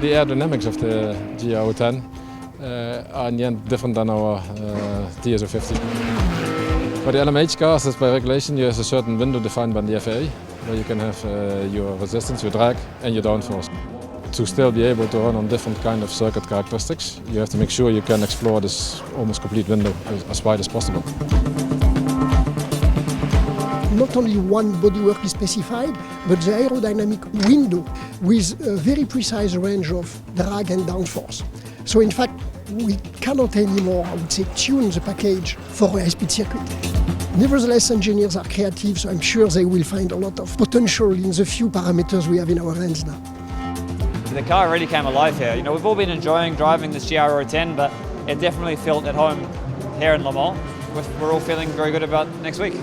The aerodynamics of the GR10 are in the end different than our TS050. For the LMH cars, as by regulation, you have a certain window defined by the FIA, where you can have your resistance, your drag, and your downforce. To still be able to run on different kind of circuit characteristics, you have to make sure you can explore this almost complete window as wide as possible. Not only one bodywork is specified, but the aerodynamic window with a very precise range of drag and downforce. So in fact, we cannot anymore, I would say, tune the package for a high-speed circuit. Nevertheless, engineers are creative, so I'm sure they will find a lot of potential in the few parameters we have in our hands now. The car really came alive here. We've all been enjoying driving this GR10, but it definitely felt at home here in Le Mans. We're all feeling very good about next week.